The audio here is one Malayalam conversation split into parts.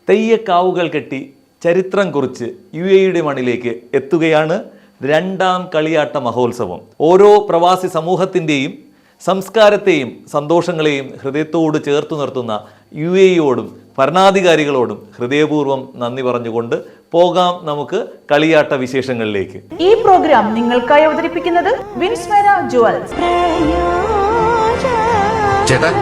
തെയ്യക്കാവുകൾ കെട്ടി ചരിത്രം കുറിച്ച് UAE മണ്ണിലേക്ക് എത്തുകയാണ് രണ്ടാം കളിയാട്ട മഹോത്സവം. ഓരോ പ്രവാസി സമൂഹത്തിൻ്റെയും സംസ്കാരത്തെയും സന്തോഷങ്ങളെയും ഹൃദയത്തോട് ചേർത്തു നിർത്തുന്ന UAEയോടും ഭരണാധികാരികളോടും ഹൃദയപൂർവ്വം നന്ദി പറഞ്ഞുകൊണ്ട് പോകാം നമുക്ക് കളിയാട്ട വിശേഷങ്ങളിലേക്ക്. ഈ പ്രോഗ്രാം നിങ്ങൾക്കായി അവതരിപ്പിക്കുന്നത് വിൻസ്മേര ജുവൽസ്. ചേട്ടാ,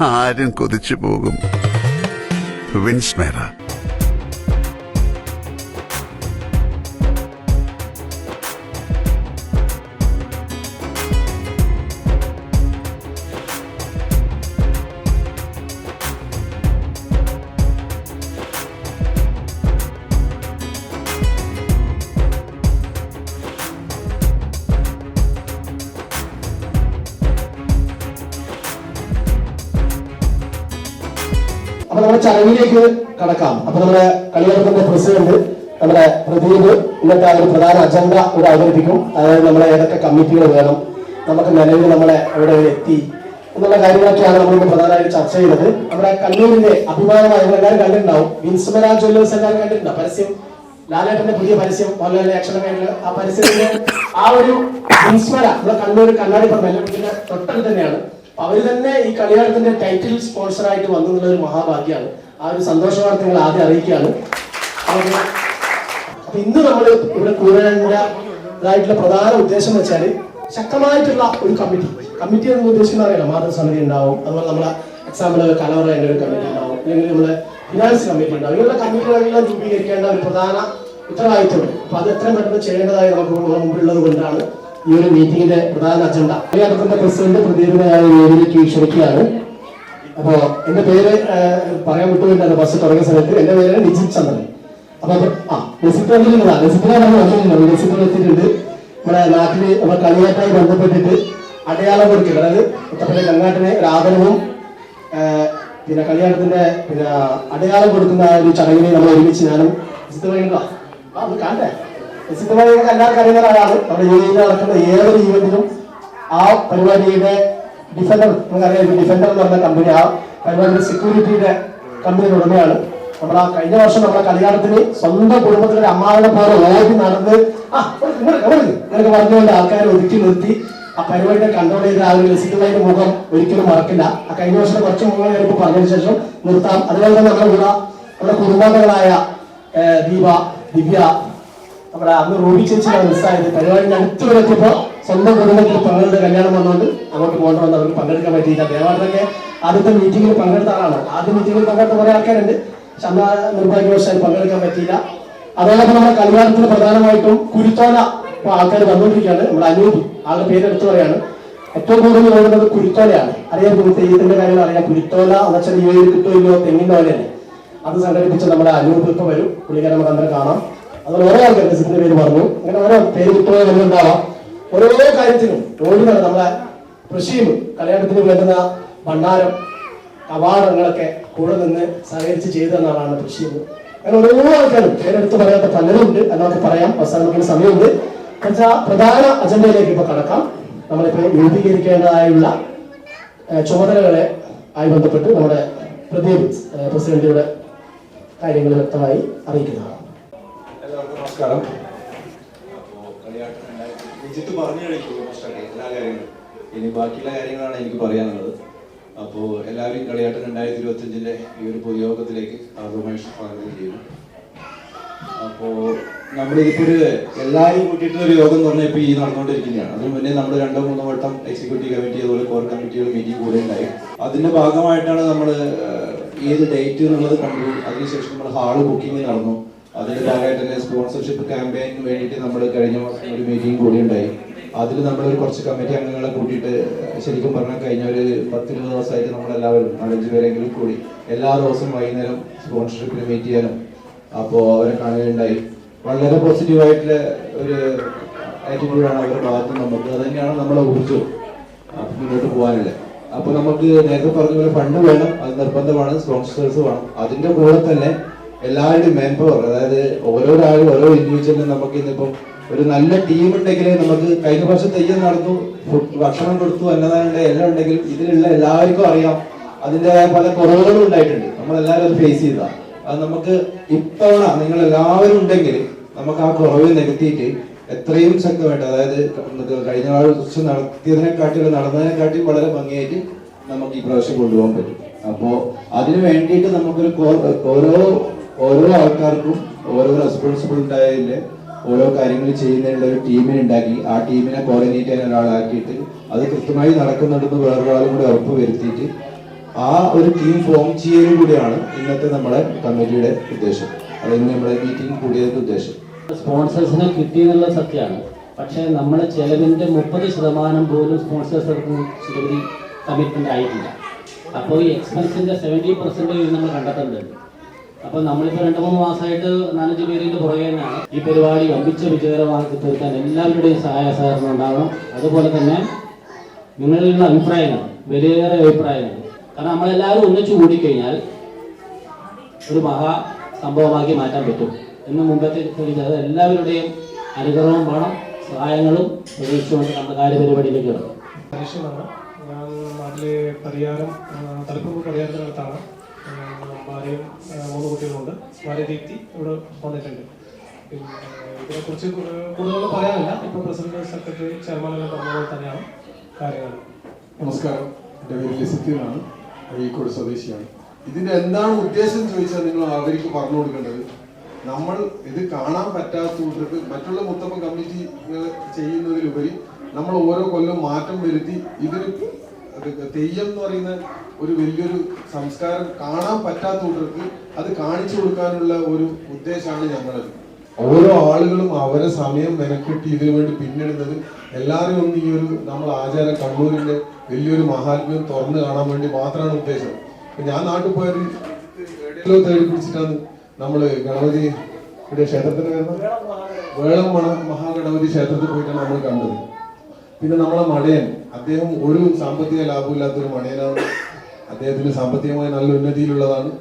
ആരും കൊതിച്ചു പോകും. വിൻസ്മേര. അപ്പൊ നമ്മുടെ ചടങ്ങിലേക്ക് കടക്കാം. അപ്പൊ നമ്മുടെ കളിയാട്ടത്തിന്റെ പ്രസിഡന്റ് നമ്മുടെ പ്രദീപ് ഇന്നത്തെ ഒരു പ്രധാന അജണ്ട ഇവിടെ അവതരിപ്പിക്കും. അതായത് നമ്മളെ ഏതൊക്കെ കമ്മിറ്റികൾ വേണം, നമുക്ക് നിലവിൽ നമ്മളെ എവിടെ എത്തി എന്നുള്ള കാര്യങ്ങളൊക്കെയാണ് നമ്മളിന്ന് പ്രധാനമായിട്ട് ചർച്ച ചെയ്യുന്നത്. നമ്മുടെ കണ്ണൂരിന്റെ അഭിമാനമായി എല്ലാവരും കണ്ടിട്ടുണ്ടാവും, വിൻസ്മേര ജ്വല്ലേഴ്സ് എല്ലാവരും കണ്ടിട്ടുണ്ടാവും. പരസ്യം, ലാലേട്ടന്റെ പുതിയ പരസ്യം, മോഹൻലാലിന്റെ ആക്ഷനൊക്കെ ആ പരസ്യത്തിന്റെ ആ ഒരു വിൻസ്മേര നമ്മുടെ കണ്ണൂർ കണ്ണാടി പറഞ്ഞ തൊട്ടടുത്ത് തന്നെയാണ്. അവര് തന്നെ ഈ കളിയാട്ടത്തിന്റെ ടൈറ്റിൽ സ്പോൺസർ ആയിട്ട് വന്നുള്ള ഒരു മഹാഭാഗ്യമാണ്. ആ ഒരു സന്തോഷ വാർത്ത നിങ്ങൾ ആദ്യം അറിയിക്കുകയാണ്. അപ്പൊ ഇന്ന് നമ്മൾ ഇവിടെ കൂടേണ്ടതായിട്ടുള്ള പ്രധാന ഉദ്ദേശം എന്ന് വെച്ചാൽ ശക്തമായിട്ടുള്ള ഒരു കമ്മിറ്റി എന്ന് ഉദ്ദേശിക്കുന്ന അറിയാം. മാതൃസമിതി ഉണ്ടാവും, അതുപോലെ നമ്മളെ എക്സാമ്പിൾ കലവറേന്റെ ഒരു കമ്മിറ്റി ഉണ്ടാവും, അല്ലെങ്കിൽ നമ്മുടെ ഫിനാൻസ് കമ്മിറ്റി ഉണ്ടാവും. ഇങ്ങനെയുള്ള കമ്മിറ്റികളെല്ലാം രൂപീകരിക്കേണ്ട ഒരു പ്രധാന ഉത്തരവാദിത്വമുണ്ട്. അപ്പൊ അത് എത്രയും പെട്ടെന്ന് ചെയ്യേണ്ടതായി നമുക്ക് മുമ്പുള്ളത് കൊണ്ടാണ് ഈ ഒരു മീറ്റിംഗിന്റെ പ്രധാന അജണ്ട. കളിയാട്ടത്തിന്റെ പ്രസിഡന്റ് പ്രദീപിനെ വേദിയിലേക്ക് ക്ഷണിക്കുകയാണ്. അപ്പോ എന്റെ പേര് പറയാൻ വിട്ടുകൊണ്ടാണ് ബസ് തുടങ്ങിയ സമയത്ത്. എന്റെ പേര് നിജിത് ചന്ദ്രൻ. അപ്പൊ നസിപ്പിനെ എത്തിയിട്ടുണ്ട്. നമ്മുടെ നാട്ടില് നമ്മുടെ കളിയാട്ടമായി ബന്ധപ്പെട്ടിട്ട് അടയാളം കൊടുക്കുക, അതായത് മുത്തപ്പന്റെ കങ്ങാട്ടിന് ഒരു ആദരവും പിന്നെ കളിയാട്ടത്തിന്റെ പിന്നെ അടയാളം കൊടുക്കുന്ന ഒരു ചടങ്ങിനെ നമ്മൾ ഒരുമിച്ച് ഞാനും ഒന്ന് കാണട്ടെ. പ്രസിദ്ധമായി എല്ലാവർക്കും അറിയുന്ന ഒരാളാണ്. നമ്മുടെ UAE നടക്കുന്ന ഏതൊരു ഈവന്റിലും ആ പരിപാടിയുടെ ഡിഫൻഡർ, നമുക്കറിയാം ഡിഫൻഡർ എന്ന് പറഞ്ഞ കമ്പനി, ആ പരിപാടിയുടെ സെക്യൂരിറ്റിയുടെ കമ്പനിയുടെ ഉടമയാണ്. നമ്മൾ ആ കഴിഞ്ഞ വർഷം നമ്മുടെ കളിയാട്ടത്തിന് സ്വന്തം കുടുംബത്തിലെ അമ്മാവിനെ പോലെ ഓടി നടന്ന് ഇങ്ങനെയൊക്കെ പറഞ്ഞുകൊണ്ട് ആൾക്കാരെ ഒതുക്കി നിർത്തി ആ പരിപാടിയെ കൺട്രോൾ ചെയ്ത ആ ഒരു ലസിതമായിട്ട് മുഖം ഒരിക്കലും മറക്കില്ല. ആ കഴിഞ്ഞ വർഷം കുറച്ച് മുഖം ഞാനിപ്പോൾ പറഞ്ഞതിന് ശേഷം നിർത്താം. അതുപോലെ തന്നെ നമ്മുടെ കുടുംബാംഗങ്ങളായ ദീപ, ദിവ്യ, നമ്മുടെ അന്ന് റൂബി ചേച്ചിയാണ് മിസ്സായത്. പരിപാടിന്റെ അടുത്ത് വരെ എത്തിയപ്പോ സ്വന്തം കുടുംബത്തിൽ പങ്കെടുത്ത കല്യാണം വന്നുകൊണ്ട് അങ്ങോട്ട് പോകേണ്ട വന്ന് അവർക്ക് പങ്കെടുക്കാൻ പറ്റിയില്ല. ദേവാട്ടൊക്കെ ആദ്യത്തെ മീറ്റിംഗിൽ പങ്കെടുത്ത ആളാണ്. ആദ്യ മീറ്റിംഗിൽ പങ്കെടുത്ത കുറെ ആൾക്കാരുണ്ട്, പക്ഷെ അന്ന് നിർഭാഗ്യവശാൽ പങ്കെടുക്കാൻ പറ്റിയില്ല. അതോടൊപ്പം നമ്മുടെ കല്യാണത്തിന് പ്രധാനമായിട്ടും കുരുത്തോല ആൾക്കാർ വന്നുകൊണ്ടിരിക്കുകയാണ്. നമ്മുടെ അനൂപ്, ആളുടെ പേരെടുത്ത് പറയാണ്, ഏറ്റവും കൂടുതൽ പോകുന്നത് കുരുത്തോലയാണ്. അറിയാൻ തെയ്യത്തിന്റെ കാര്യങ്ങൾ അറിയാം. കുരുത്തോല എന്ന് വെച്ചാൽ UAE കിട്ടുമല്ലോ, തെങ്ങിന്റെ പോലെയല്ലേ. അത് സംഘടിപ്പിച്ച് നമ്മുടെ അനൂപ് ഇപ്പൊ വരും. പുള്ളിക്കാരെ നമുക്ക് അന്നേരം കാണാം. അതുപോലെ ഓരോ ആൾക്കാർക്ക് സിറ്റിന്റെ പേര് പറഞ്ഞു. അങ്ങനെ ഓരോ പേര് കിട്ടുക എന്നുണ്ടാവാം. ഓരോ കാര്യത്തിനും ഓടുന്നത് നമ്മളെ പ്രഷീം കല്യാണത്തിന് വേണ്ടുന്ന ഭണ്ഡാരം, കവാടങ്ങളൊക്കെ കൂടെ നിന്ന് സഹകരിച്ച് ചെയ്തു തന്ന ആളാണ് പ്രഷീം. അങ്ങനെ ഓരോ ആൾക്കാരും പേരെടുത്ത് പറയാത്ത പലരും ഉണ്ട്. എന്നൊക്കെ പറയാം. അവസാനം സമയമുണ്ട്. പ്രധാന അജണ്ടയിലേക്ക് ഇപ്പൊ കടക്കാം. നമ്മളിപ്പോ രൂപീകരിക്കേണ്ടതായുള്ള ചുമതലകളെ ആയി ബന്ധപ്പെട്ട് നമ്മുടെ പ്രദീപ് പ്രസിഡന്റിയുടെ കാര്യങ്ങൾ വ്യക്തമായി അറിയിക്കുന്നതാണ്. എല്ലാവർക്കും നമസ്കാരം. ജിത്ത് പറഞ്ഞു കഴിഞ്ഞു എല്ലാ കാര്യങ്ങളും. ഇനി ബാക്കിയുള്ള കാര്യങ്ങളാണ് എനിക്ക് പറയാനുള്ളത്. അപ്പോൾ എല്ലാവരും കളിയാട്ടം 2025 ഈ ഒരു പൊതുയോഗത്തിലേക്ക് ആദ്യമായി സ്വാഗതം ചെയ്യുന്നു. അപ്പോൾ നമ്മളിതിപ്പോൾ എല്ലാവരും കൂട്ടിയിട്ടൊരു യോഗം എന്ന് പറഞ്ഞാൽ ഇപ്പോൾ ഈ നടന്നുകൊണ്ടിരിക്കുന്നതാണ്. അതിന് മുന്നേ നമ്മൾ 2-3 വട്ടം എക്സിക്യൂട്ടീവ് കമ്മിറ്റി, അതുപോലെ കോർ കമ്മിറ്റികൾ മീറ്റിംഗ് കൂടെ ഉണ്ടായി. അതിന്റെ ഭാഗമായിട്ടാണ് നമ്മൾ ഏത് ഡേറ്റ് എന്നുള്ളത് കണ്ടു. അതിനുശേഷം നമ്മൾ ഹാള് ബുക്കിംഗ് നടന്നു. അതിന്റെ ഭാഗമായിട്ട് തന്നെ സ്പോൺസർഷിപ്പ് ക്യാമ്പയിന് വേണ്ടിയിട്ട് നമ്മൾ കഴിഞ്ഞ മാസം ഒരു മീറ്റിംഗ് കൂടി ഉണ്ടായി. അതിൽ നമ്മൾ കുറച്ച് കമ്മിറ്റി അംഗങ്ങളെ കൂട്ടിയിട്ട് ശരിക്കും പറഞ്ഞാൽ കഴിഞ്ഞ ഒരു 10-20 ദിവസമായിട്ട് നമ്മളെല്ലാവരും 4-5 പേരെങ്കിലും കൂടി എല്ലാ ദിവസവും വൈകുന്നേരം സ്പോൺസർഷിപ്പിൽ മീറ്റ് ചെയ്യാനും അപ്പോൾ അവരെ കാണുകയുണ്ടായി. വളരെ പോസിറ്റീവായിട്ടുള്ള ഒരു ആറ്റിറ്റ്യൂഡാണ് അവരുടെ ഭാഗത്ത്. നമുക്ക് അത് തന്നെയാണ് നമ്മളെ ഊർജ്ജം മുന്നോട്ട് പോകാനുള്ളത്. അപ്പൊ നമുക്ക് നേരത്തെ പറഞ്ഞ പോലെ ഫണ്ട് വേണം, അത് നിർബന്ധമാണ്, സ്പോൺസേഴ്സ് വേണം. അതിന്റെ കൂടെ തന്നെ എല്ലാവരുടെയും മാൻ പവർ, അതായത് ഓരോരാളും ഓരോ ഇൻഡിവിജ്വലിനും നമുക്ക് ഇന്നിപ്പം ഒരു നല്ല ടീം ഉണ്ടെങ്കിൽ നമുക്ക് കഴിഞ്ഞ വർഷം തെയ്യം നടന്നു, ഭക്ഷണം കൊടുത്തു, അന്നദാനം എല്ലാം ഉണ്ടെങ്കിൽ ഇതിലുള്ള എല്ലാവർക്കും അറിയാം അതിൻ്റെതായ പല കുറവുകളും ഉണ്ടായിട്ടുണ്ട്. നമ്മളെല്ലാവരും അത് ഫേസ് ചെയ്താ. അത് നമുക്ക് ഇത്തവണ നിങ്ങൾ എല്ലാവരും ഉണ്ടെങ്കിൽ നമുക്ക് ആ കുറവ് നികത്തിയിട്ട് എത്രയും ശക്തമായിട്ട്, അതായത് കഴിഞ്ഞ വർഷം നടന്നതിനെക്കാട്ടിലും വളരെ ഭംഗിയായിട്ട് നമുക്ക് ഈ പ്രാവശ്യം കൊണ്ടുപോകാൻ പറ്റും. അപ്പോൾ അതിന് വേണ്ടിയിട്ട് നമുക്കൊരു ഓരോ ആൾക്കാർക്കും ഓരോ റെസ്പോൺസിബിൾ ഉണ്ടായതിന്റെ ഓരോ കാര്യങ്ങൾ ചെയ്യുന്നതിനുള്ള ഒരു ടീമിനെ ഉണ്ടാക്കി ആ ടീമിനെ കോർഡിനേറ്റ് ചെയ്യാൻ ഒരാളാക്കിയിട്ട് അത് കൃത്യമായി നടക്കുന്നുണ്ടെന്ന് വേറൊരാളും കൂടി ഉറപ്പ് വരുത്തിയിട്ട് ആ ഒരു ടീം ഫോം ചെയ്യലും കൂടിയാണ് ഇന്നത്തെ നമ്മുടെ കമ്മിറ്റിയുടെ ഉദ്ദേശം. അതായത് നമ്മുടെ മീറ്റിംഗ് കൂടിയതിന്റെ ഉദ്ദേശം. സ്പോൺസേഴ്സിനെ കിട്ടിയെന്നുള്ള സത്യമാണ്. പക്ഷേ നമ്മുടെ ചെലവിൻ്റെ 30% പോലും സ്പോൺസേഴ്സിന് ശരി കമ്മിറ്റ്മെൻ്റ് ആയിട്ടില്ല. അപ്പോൾ ഈ എക്സ്പെൻസിൻ്റെ 70% നമ്മൾ കണ്ടെത്തേണ്ടതുണ്ട്. അപ്പോൾ നമ്മളിപ്പോൾ 2-3 മാസമായിട്ട് 4-5 പേരിൻ്റെ പുറകെ തന്നെയാണ് ഈ പരിപാടി വമ്പിച്ച വിജയകരമാക്കി തീർക്കാൻ എല്ലാവരുടെയും സഹായ സഹകരണം ഉണ്ടാവണം. അതുപോലെ തന്നെ നിങ്ങളിലുള്ള അഭിപ്രായങ്ങൾ, വിലയേറെ അഭിപ്രായങ്ങൾ, കാരണം നമ്മളെല്ലാവരും ഒന്നിച്ചു കൂടിക്കഴിഞ്ഞാൽ ഒരു മഹാ സംഭവമാക്കി മാറ്റാൻ പറ്റും എന്ന് മുമ്പത്തെ തെളിയിച്ചത്. എല്ലാവരുടെയും അനുഗ്രഹവും വേണം, സഹായങ്ങളും പ്രതീക്ഷിച്ചുകൊണ്ട് നമ്മുടെ കാര്യപരിപാടിയിലേക്ക് കിടക്കും. ഞാൻ നാട്ടിലെ പരിയാരം തലപ്പൂർ പരിയാരത്തിനടുത്താണ്. ഭാര്യയും 3 കുട്ടികളുണ്ട്. ഭാര്യ ദീപ്തി ഇവിടെ വന്നിട്ടുണ്ട്. പിന്നെ ഇതിനെക്കുറിച്ച് കൂടുതൽ പറയാനില്ല. ഇപ്പോൾ പ്രസിഡന്റ്, സെക്രട്ടറി, ചെയർമാനെല്ലാം പറഞ്ഞതുപോലെ തന്നെയാണ് കാര്യങ്ങൾ. നമസ്കാരം, എൻ്റെ പേര് ലിസിത്തി എന്നാണ്, അഴീക്കോട് സ്വദേശിയാണ്. ഇതിൻ്റെ എന്താണ് ഉദ്ദേശം ചോദിച്ചാൽ നിങ്ങൾ അവർക്ക് പറഞ്ഞു കൊടുക്കേണ്ടത്, നമ്മൾ ഇത് കാണാൻ പറ്റാത്തവർക്ക് മറ്റുള്ള മുത്തപ്പൻ കമ്മിറ്റി ചെയ്യുന്നതിലുപരി നമ്മൾ ഓരോ കൊല്ലം മാറ്റം വരുത്തി ഇതൊരു തെയ്യം എന്ന് പറയുന്ന ഒരു വലിയൊരു സംസ്കാരം കാണാൻ പറ്റാത്തവർക്ക് അത് കാണിച്ചു കൊടുക്കാനുള്ള ഒരു ഉദ്ദേശമാണ് ഞങ്ങളത്. ഓരോ ആളുകളും അവരെ സമയം മെനക്കെട്ടി ഇതിനു വേണ്ടി പിന്നിടുന്നത് എല്ലാവരും ഒന്ന് ഈ ഒരു നമ്മൾ ആചാരം കണ്ണൂരിന്റെ വലിയൊരു മഹാത്മ്യം തുറന്നു കാണാൻ വേണ്ടി മാത്രമാണ് ഉദ്ദേശം. ഞാൻ നാട്ടിൽ പോയത് എവിടെയല്ലോ തേടി പിടിച്ചിട്ടാണ് നമ്മള് ഗണപതിയുടെ ക്ഷേത്രത്തിന് വേളം മഹാഗണപതി ക്ഷേത്രത്തിൽ പോയിട്ടാണ് നമ്മൾ കണ്ടത്. പിന്നെ നമ്മളെ മടയൻ, അദ്ദേഹം ഒരു സാമ്പത്തിക ലാഭമില്ലാത്തൊരു മടയനാണ്. അദ്ദേഹത്തിന് സാമ്പത്തികമായി നല്ല ഉന്നതിയിലുള്ളതാണ്.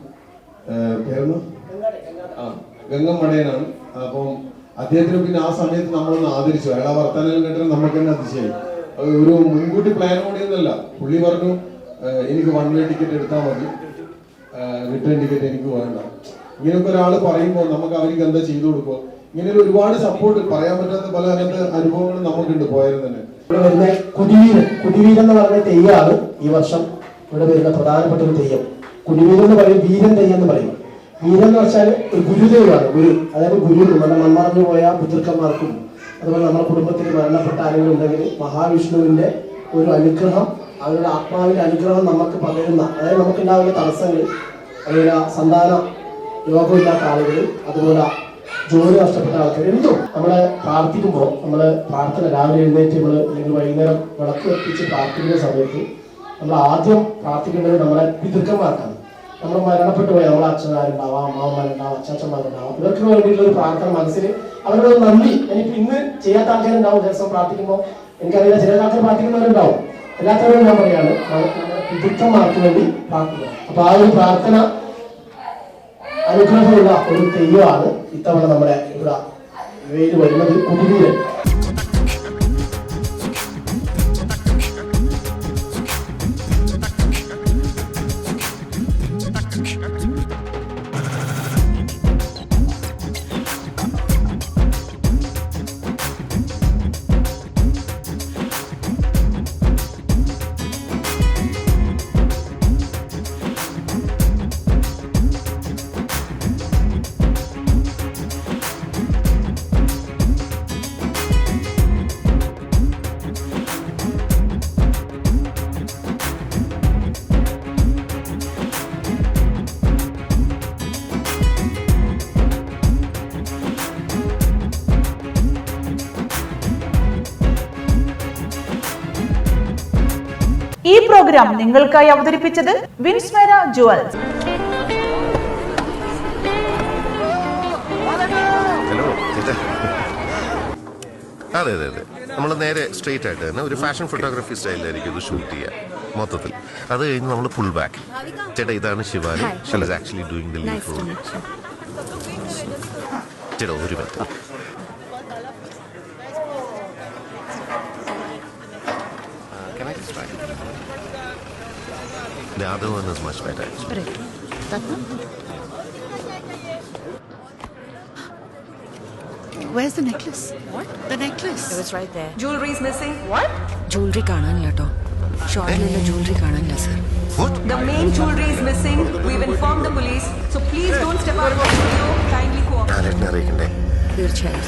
പേരെന്ന് ഗംഗം മടയനാണ്. അപ്പം അദ്ദേഹത്തിന് പിന്നെ ആ സമയത്ത് നമ്മളൊന്ന് ആദരിച്ചു. അയാളെ വർത്തമാനം കേട്ടാൽ നമുക്ക് തന്നെ അതിശയായി. ഒരു മുൻകൂട്ടി പ്ലാനോടെയൊന്നുമല്ല. പുള്ളി പറഞ്ഞു എനിക്ക് 1 വേ ടിക്കറ്റ് എടുത്താൽ മതി, റിട്ടേൺ ടിക്കറ്റ് എനിക്ക് വേണ്ട. ഇങ്ങനെയൊക്കെ ഒരാൾ പറയുമ്പോൾ നമുക്ക് അവർക്ക് എന്താ ചെയ്തു കൊടുക്കുക. ഇങ്ങനെ ഒരുപാട് സപ്പോർട്ട്, പറയാൻ പറ്റാത്ത പല അങ്ങനത്തെ അനുഭവങ്ങളും നമുക്കുണ്ട് പോയാലും തന്നെ. ഇവിടെ വരുന്ന കുടിവീരൻ എന്ന് പറഞ്ഞ തെയ്യാണ് ഈ വർഷം ഇവിടെ വരുന്ന പ്രധാനപ്പെട്ട ഒരു തെയ്യം. കുടിവീരൻ എന്ന് പറയും, വീരൻ തെയ്യം എന്ന് പറയും. വീരൻ എന്ന് വെച്ചാൽ ഒരു ഗുരുദേവാണ്. അതായത് ഗുരു നമ്മുടെ മൺമറഞ്ഞു പോയ പിതൃക്കന്മാർക്കും അതുപോലെ നമ്മുടെ കുടുംബത്തിൽ മരണപ്പെട്ട ആരെങ്കിലും ഉണ്ടെങ്കിൽ മഹാവിഷ്ണുവിന്റെ ഒരു അനുഗ്രഹം, അവരുടെ ആത്മാവിന്റെ അനുഗ്രഹം നമുക്ക് പകരുന്ന, അതായത് നമുക്കുണ്ടാകുന്ന തടസ്സങ്ങൾ, അതുപോലെ സന്താന യോഗമില്ലാത്ത ആളുകൾ, അതുപോലെ ജോലി നഷ്ടപ്പെട്ട ആൾക്കാർ, എന്തും നമ്മളെ പ്രാർത്ഥിക്കുമ്പോൾ നമ്മള് പ്രാർത്ഥന രാവിലെ എഴുന്നേറ്റ് നമ്മൾ അല്ലെങ്കിൽ വൈകുന്നേരം വിളക്ക് എത്തിച്ച് പ്രാർത്ഥിക്കുന്ന സമയത്ത് നമ്മൾ ആദ്യം പ്രാർത്ഥിക്കേണ്ടത് നമ്മുടെ പിതൃക്കന്മാർക്കാണ്. നമ്മൾ മരണപ്പെട്ടു പോയ നമ്മളെ അച്ഛന്മാരുണ്ടാവാം, അമ്മാവന്മാരുണ്ടാവാം, അച്ചാച്ചന്മാരുണ്ടാവാം. ഇവർക്ക് വേണ്ടിയിട്ടുള്ള ഒരു പ്രാർത്ഥന മനസ്സിൽ അവരുടെ നന്ദി. എനിക്ക് ഇന്ന് ചെയ്യാത്ത ആൾക്കാരുണ്ടാവും ദിവസം പ്രാർത്ഥിക്കുമ്പോൾ. എനിക്കറിയില്ല, ചില ആൾക്കാർ പ്രാർത്ഥിക്കുന്നവരുണ്ടാവും. എല്ലാത്തവരും ഞാൻ പറയാണ് നമ്മുടെ പിതൃക്കന്മാർക്ക് വേണ്ടി പ്രാർത്ഥിക്കുക. അപ്പൊ ആ ഒരു പ്രാർത്ഥന അനുഗ്രഹമുള്ള ഒരു തെയ്യമാണ് ഇത്തവണ നമ്മുടെ ഇവിടെ ഇവയിൽ വരുന്നത്, കുടിവീരൻ. ഈ പ്രോഗ്രാം നിങ്ങൾക്കായി അവതരിപ്പിച്ചത് വിൻസ്മേര ജുവൽസ്. ഹലോ, അതെ അതെ അതെ, നമ്മൾ നേരെ സ്ട്രെയിറ്റ് ആയിട്ട് തന്നെ ഒരു ഫാഷൻ ഫോട്ടോഗ്രാഫി സ്റ്റൈലിലായിരിക്കും ഇത് ഷൂട്ട് ചെയ്യുക മൊത്തത്തിൽ. അത് കഴിഞ്ഞ് നമ്മൾ ഫുൾ ബാക്ക്. ചേട്ടാ, ഇതാണ് Shivani. She is actually doing the lead role. ചേട്ടാ ഒരു minute. The other one is much better. Where's the necklace? What? The necklace. It was right there. Jewelry is missing. What? Jewelry കാണാനില്ല ട്ടോ. ഷോർട്ടിലുള്ള jewelry കാണാനില്ല sir. What? The main jewelry is missing. We've informed the police. So please don't step out of the studio. Kindly cooperate. ലാലേട്ടനെ അറിയിക്കണ്ടേ? തീർച്ചയായും.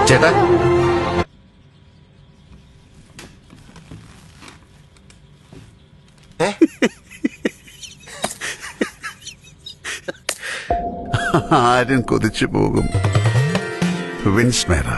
ചേട്ടാ ആരും കൊതിച്ചു പോകും വിൻസ്മേര.